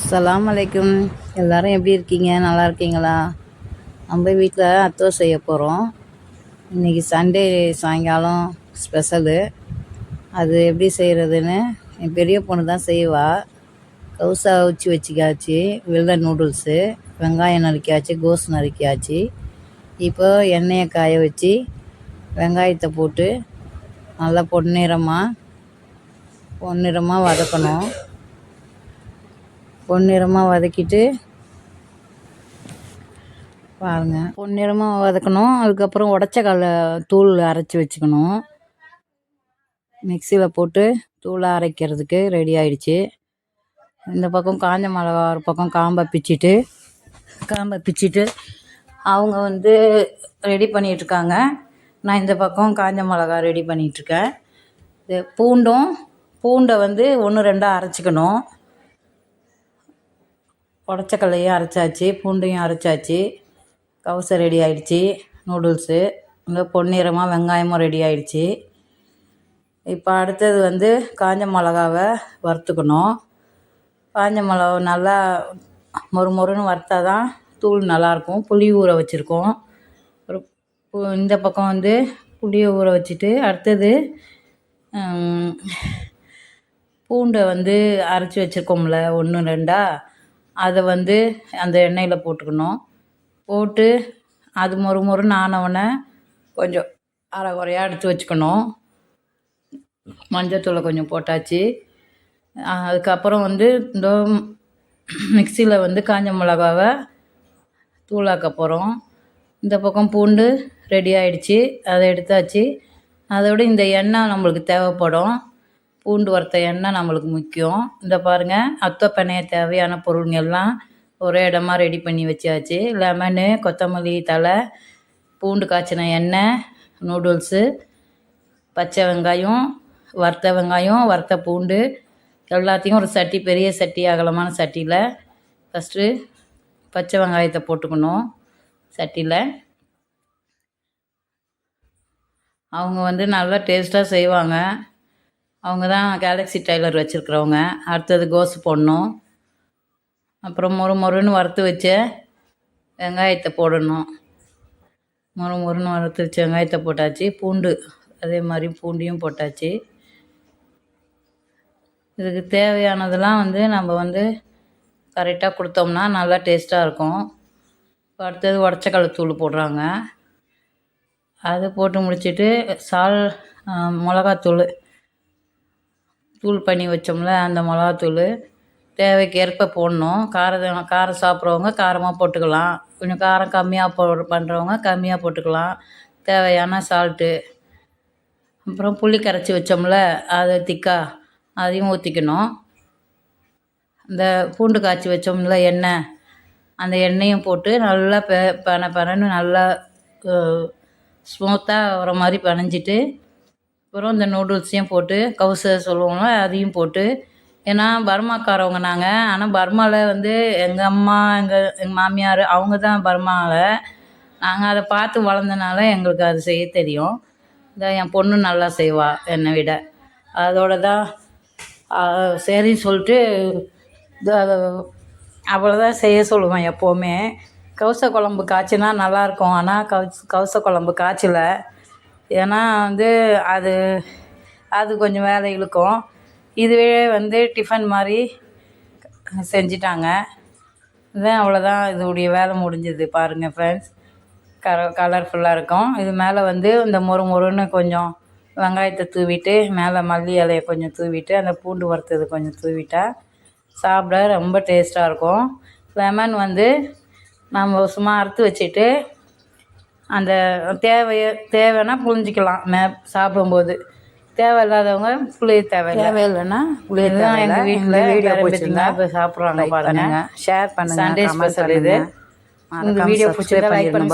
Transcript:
அஸ்ஸலாமு அலைக்கும். எல்லாரும் எப்படி இருக்கீங்க? நல்லா இருக்கீங்களா? நம்ம வீட்டில் அத்தோ செய்ய போகிறோம். இன்றைக்கி சண்டே சாயங்காலம் ஸ்பெஷலு. அது எப்படி செய்கிறதுன்னு என் பெரிய பொண்ணு தான் செய்வா. கவுசா அவிச்சி வச்சுக்காச்சு, வெள்ளை நூடுல்ஸு, வெங்காயம் நறுக்கியாச்சு, கோஸ் நறுக்கியாச்சு. இப்போ எண்ணெயை காய வச்சு வெங்காயத்தை போட்டு நல்லா பொன்னிறமாக வதக்கணும். பொன்னிறமாக வதக்கிட்டு பாருங்கள், பொன்னிறமாக வதக்கணும். அதுக்கப்புறம் உடச்ச கடலை தூள் அரைச்சி வச்சுக்கணும். மிக்சியில் போட்டு தூளை அரைக்கிறதுக்கு ரெடி ஆயிடுச்சு. இந்த பக்கம் காஞ்ச மிளகா ஒரு பக்கம் காம்பை பிச்சிட்டு அவங்க ரெடி பண்ணிகிட்ருக்காங்க. நான் இந்த பக்கம் காஞ்ச மிளகா ரெடி பண்ணிகிட்ருக்கேன். இது பூண்டை 1 2 அரைச்சிக்கணும். உடச்சக்கல்லையும் அரைச்சாச்சு, பூண்டையும் அரைச்சாச்சு. கவுசை ரெடி ஆகிடுச்சி. நூடுல்ஸு இங்கே பொன்னிறமாக வெங்காயமும் ரெடி ஆகிடுச்சி. இப்போ அடுத்தது காஞ்ச மிளகாவை வறுத்துக்கணும். காஞ்ச மிளகா நல்லா மொறுன்னு வறுத்தா தான் தூள் நல்லாயிருக்கும். புளி ஊற வச்சுருக்கோம். இந்த பக்கம் புளியை ஊற வச்சுட்டு அடுத்தது பூண்டை அரைச்சி வச்சுருக்கோம்ல 1 2 அதை அந்த எண்ணெயில் போட்டுக்கணும். போட்டு அது மொறுன்னு ஆனவுடனே கொஞ்சம் அரை குறையாக எடுத்து வச்சுக்கணும். மஞ்சத்தூளை கொஞ்சம் போட்டாச்சு. அதுக்கப்புறம் இந்த மிக்சியில் காஞ்ச மிளகாவை தூளாக்க போகிறோம். இந்த பக்கம் பூண்டு ரெடி ஆகிடுச்சி, அதை எடுத்தாச்சு. அதோட இந்த எண்ணெய் நம்மளுக்கு தேவைப்படும். பூண்டு வறுத்த எண்ணெய் நம்மளுக்கு முக்கியம். இந்த பாருங்கள், அத்தை பண்ணைய தேவையான பொருளுங்க எல்லாம் ஒரே இடமா ரெடி பண்ணி வச்சாச்சு. லெமனு, கொத்தமல்லி தழை, பூண்டு காய்ச்சின எண்ணெய், நூடுல்ஸு, பச்சை வெங்காயம், வறுத்த பூண்டு எல்லாத்தையும் ஒரு சட்டி, பெரிய சட்டி, அகலமான சட்டியில் ஃபஸ்ட்டு பச்சை வெங்காயத்தை போட்டுக்கணும். சட்டியில் அவங்க நல்லா டேஸ்ட்டாக செய்வாங்க. அவங்க தான் கேலக்ஸி டைலர் வச்சுருக்கிறவங்க. அடுத்தது கோஸ் போடணும். அப்புறம் மொறுன்னு வறுத்து வச்ச வெங்காயத்தை போடணும். மொறுன்னு வறுத்து வச்ச வெங்காயத்தை போட்டாச்சு. பூண்டு அதே மாதிரி பூண்டையும் போட்டாச்சு. இதுக்கு தேவையானதெல்லாம் நம்ம கரெக்டாக கொடுத்தோம்னா நல்லா டேஸ்ட்டாக இருக்கும். இப்போ அடுத்தது உடச்சக்கடலை தூள் போடுறாங்க. அது போட்டு முடிச்சுட்டு மிளகாத்தூள் தூள் பண்ணி வச்சோம்ல, அந்த மிளகாத்தூள் தேவைக்கு ஏற்ப போடணும். காரம் சாப்பிட்றவங்க காரமாக போட்டுக்கலாம். கொஞ்சம் காரம் கம்மியாக பண்ணுறவங்க கம்மியாக போட்டுக்கலாம். தேவையான சால்ட்டு, அப்புறம் புளி கரைச்சி வச்சோம்ல, அதை திக்காக அதையும் ஊற்றிக்கணும். இந்த பூண்டு காய்ச்சி வச்சோம்ல எண்ணெய், அந்த எண்ணெயும் போட்டு நல்லா பெனன்னு நல்லா ஸ்மூத்தாக வர மாதிரி பிணைஞ்சிட்டு, அப்புறம் இந்த நூடுல்ஸையும் போட்டு கவுசை சொல்லுவோம்ல, அதையும் போட்டு, ஏன்னா பர்மாக்காரவங்க நாங்கள். ஆனால் பர்மாவில் எங்கள் அம்மா எங்கள் மாமியார் அவங்க தான் பர்மாவில். நாங்கள் அதை பார்த்து வளர்ந்தனால எங்களுக்கு அது செய்ய தெரியும். என் பொண்ணு நல்லா செய்வாள் என்னை விட. அதோட தான் சரின்னு சொல்லிட்டு அவ்வளோதான் செய்ய சொல்லுவேன் எப்போவுமே. கவுசை குழம்பு காய்ச்சினா நல்லாயிருக்கும். ஆனால் கவுசை குழம்பு காய்ச்சலை. ஏன்னா அது கொஞ்சம் வேலை இழுக்கும். இதுவே டிஃபன் மாதிரி செஞ்சிட்டாங்க. இதுதான் அவ்வளோதான், இதோடைய வேலை முடிஞ்சது. பாருங்கள் ஃப்ரெண்ட்ஸ், கலர்ஃபுல்லாக இருக்கும். இது மேலே இந்த மொறுன்னு கொஞ்சம் வெங்காயத்தை தூவிட்டு, மேலே மல்லி இலையை கொஞ்சம் தூவிட்டு, அந்த பூண்டு வறுத்தது கொஞ்சம் தூவிட்டால் சாப்பிட ரொம்ப டேஸ்ட்டாக இருக்கும். லெமன் நம்ம சும்மா அறுத்து வச்சுட்டு அந்த தேவைன்னா புழிஞ்சிக்கலாம் சாப்பிடும்போது. தேவையில்லாதவங்க புளிய தேவையில்லைன்னா புளிய தான். எங்கள் வீட்டில் வீடியோ பிடிச்சிருந்தா இப்போ சாப்பிட்றாங்க. பாருங்கள், ஷேர் பண்ணுங்கள். சண்டே ஸ்பெஷல் இது. இந்த வீடியோ பிடிச்சிருந்தா லைக் பண்ணுங்கள்.